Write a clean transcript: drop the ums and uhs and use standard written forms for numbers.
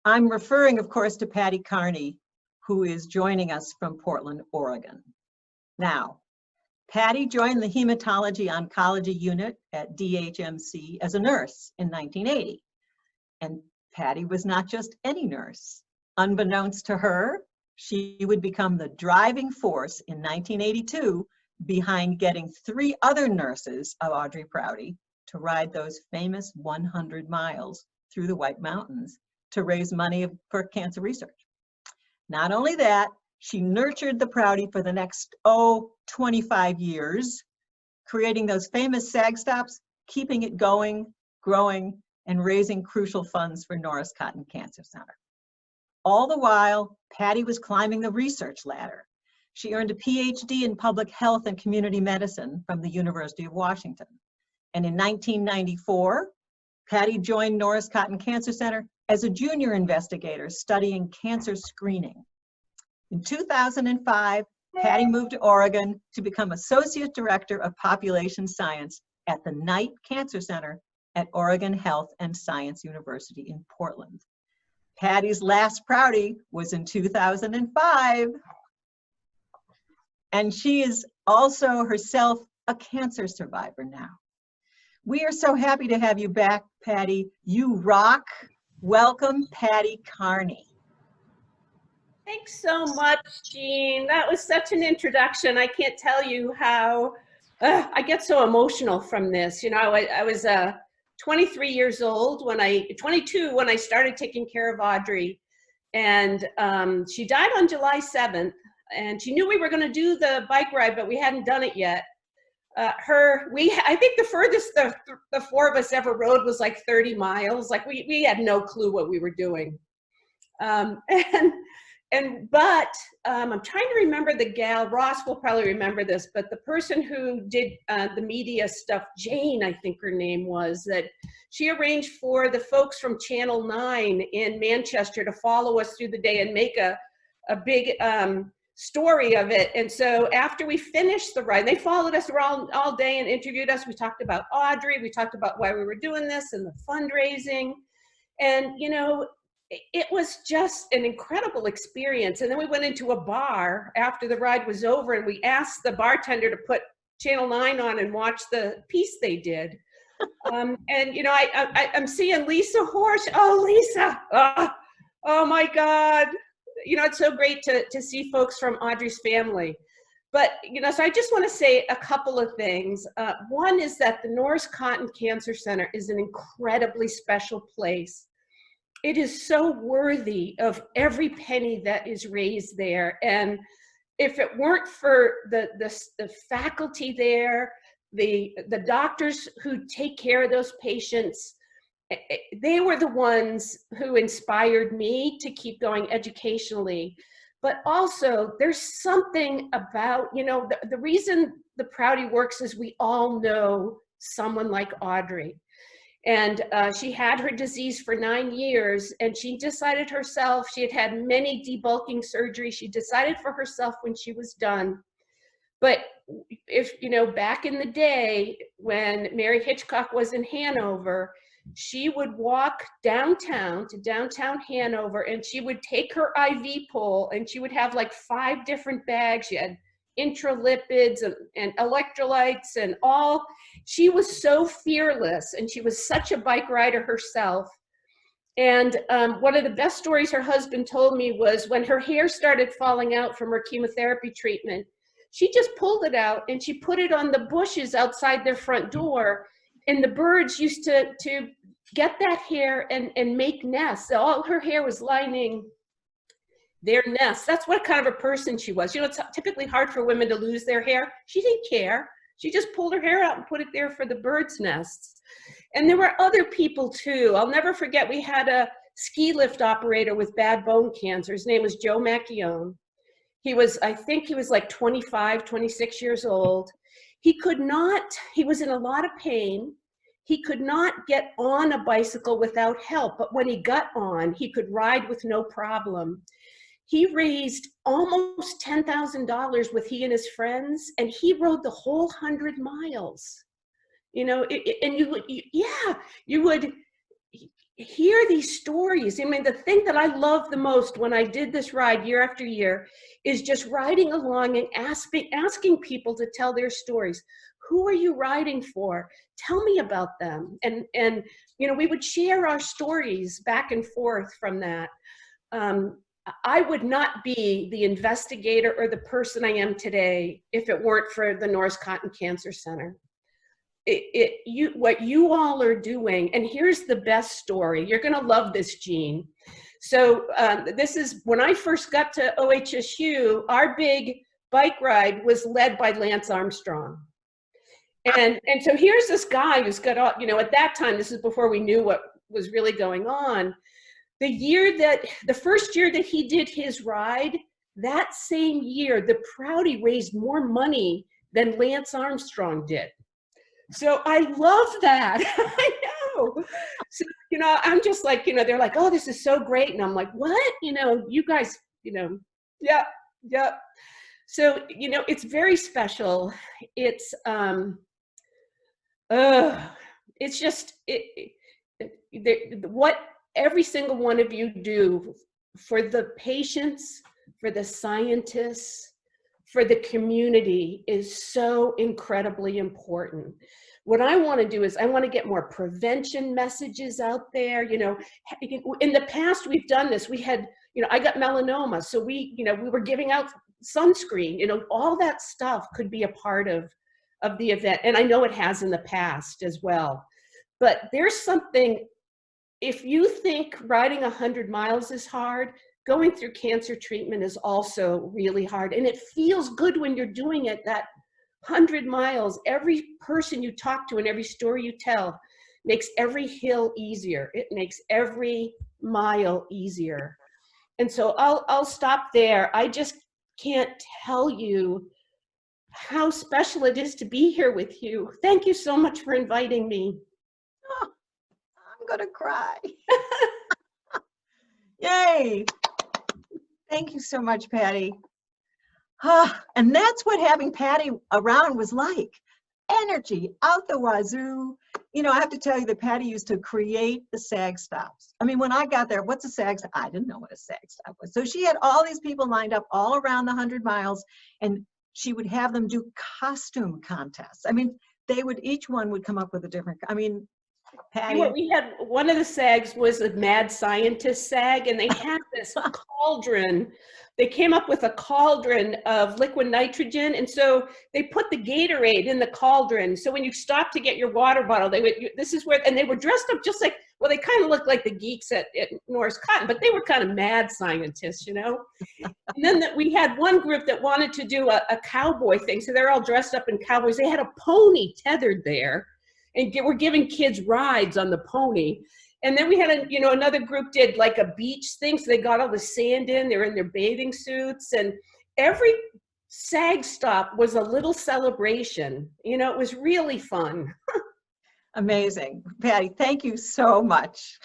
I'm referring, of course, to Patty Carney, who is joining us from Portland, Oregon. Now, Patty joined the Hematology Oncology Unit at DHMC as a nurse in 1980. And Patty was not just any nurse. Unbeknownst to her, she would become the driving force in 1982 behind getting 3 other nurses of Audrey Prouty to ride those famous 100 miles through the White Mountains to raise money for cancer research. Not only that, she nurtured the Prouty for the next, 25 years, creating those famous SAG stops, keeping it going, growing, and raising crucial funds for Norris Cotton Cancer Center. All the while, Patty was climbing the research ladder. She earned a PhD in public health and community medicine from the University of Washington. And in 1994, Patty joined Norris Cotton Cancer Center as a junior investigator studying cancer screening. In 2005, Patty moved to Oregon to become Associate Director of Population Science at the Knight Cancer Center at Oregon Health and Science University in Portland. Patty's last Prouty was in 2005. And she is also herself a cancer survivor now. We are so happy to have you back, Patty. You rock. Welcome, Patty Carney. Thanks so much, Jean. That was such an introduction. I can't tell you how I get so emotional from this. You know, I was 23 years old 22 when I started taking care of Audrey, and she died on July 7th. And she knew we were going to do the bike ride, but we hadn't done it yet. I think the furthest the 4 of us ever rode was like 30 miles. Like we had no clue what we were doing. But I'm trying to remember the gal, Ross will probably remember this, but the person who did the media stuff, Jane, I think her name was, that she arranged for the folks from Channel 9 in Manchester to follow us through the day and make a big story of it. And so after we finished the ride, they followed us around all day and interviewed us. We talked about Audrey, we talked about why we were doing this and the fundraising. And, you know, it was just an incredible experience. And then we went into a bar after the ride was over, and we asked the bartender to put Channel 9 on and watch the piece they did. And, you know, I'm seeing Lisa Horsch. Oh, Lisa. Oh my God. You know, it's so great to see folks from Audrey's family. But, you know, so I just want to say a couple of things. One is that the Norris Cotton Cancer Center is an incredibly special place. It is so worthy of every penny that is raised there. And if it weren't for the faculty there, the doctors who take care of those patients, they were the ones who inspired me to keep going educationally. But also there's something about, you know, the reason the Prouty works is we all know someone like Audrey. And she had her disease for 9 years, and she decided herself, she had had many debulking surgeries. She decided for herself when she was done. But if, you know, back in the day when Mary Hitchcock was in Hanover, she would walk downtown to downtown Hanover, and she would take her IV pole, and she would have like 5 different bags. She had intralipids and electrolytes and all. She was so fearless, and she was such a bike rider herself. And one of the best stories her husband told me was when her hair started falling out from her chemotherapy treatment, she just pulled it out and she put it on the bushes outside their front door. And the birds used to get that hair and make nests. All her hair was lining their nests. That's what kind of a person she was. You know, it's typically hard for women to lose their hair. She didn't care. She just pulled her hair out and put it there for the birds' nests. And there were other people too. I'll never forget, we had a ski lift operator with bad bone cancer. His name was Joe Macchione. He was, I think he was like 25, 26 years old. He was in a lot of pain. He could not get on a bicycle without help, but when he got on, he could ride with no problem. He raised almost $10,000 with he and his friends, and he rode the whole 100 miles. You know, and you would, hear these stories. I mean, the thing that I love the most when I did this ride year after year is just riding along and asking people to tell their stories. Who are you riding for? Tell me about them. And you know, we would share our stories back and forth from that. I would not be the investigator or the person I am today if it weren't for the Norris Cotton Cancer Center. What you all are doing, and here's the best story. You're going to love this, Jean. So this is when I first got to OHSU, our big bike ride was led by Lance Armstrong. And so here's this guy who's got all, you know, at that time, this is before we knew what was really going on. The first year that he did his ride, that same year, the Prouty raised more money than Lance Armstrong did. So I love that. I know. So, you know, I'm just like, you know, they're like, oh, this is so great. And I'm like, what? You know, you guys, you know, yeah. So, you know, it's very special. It's just, what every single one of you do for the patients, for the scientists, for the community is so incredibly important. What I want to do is I want to get more prevention messages out there. You know, in the past we've done this. We had, you know, I got melanoma, so we were giving out sunscreen. You know, all that stuff could be a part of the event, and I know it has in the past as well. But there's something, if you think riding 100 miles is hard, going through cancer treatment is also really hard. And it feels good when you're doing it, that 100 miles, every person you talk to and every story you tell makes every hill easier. It makes every mile easier. And so I'll stop there. I just can't tell you how special it is to be here with you. Thank you so much for inviting me. Oh, I'm gonna cry. Yay. Thank you so much, Patty. And that's what having Patty around was like. Energy out the wazoo. You know, I have to tell you that Patty used to create the SAG stops. I mean, when I got there, what's a SAG stop? I didn't know what a SAG stop was. So she had all these people lined up all around the 100 miles, and she would have them do costume contests. I mean, each one would come up with a different, I mean, Patty. We had, one of the SAGs was a mad scientist SAG, and they had this cauldron. They came up with a cauldron of liquid nitrogen, and so they put the Gatorade in the cauldron. So when you stop to get your water bottle, they would, this is where, and they were dressed up just like, well, they kind of looked like the geeks at Norris Cotton, but they were kind of mad scientists, you know? And then we had one group that wanted to do a cowboy thing, so they're all dressed up in cowboys. They had a pony tethered there, and we're giving kids rides on the pony. And then we had another group did like a beach thing. So they got all the sand in, they're in their bathing suits, and every SAG stop was a little celebration. You know, it was really fun. Amazing. Patty, thank you so much.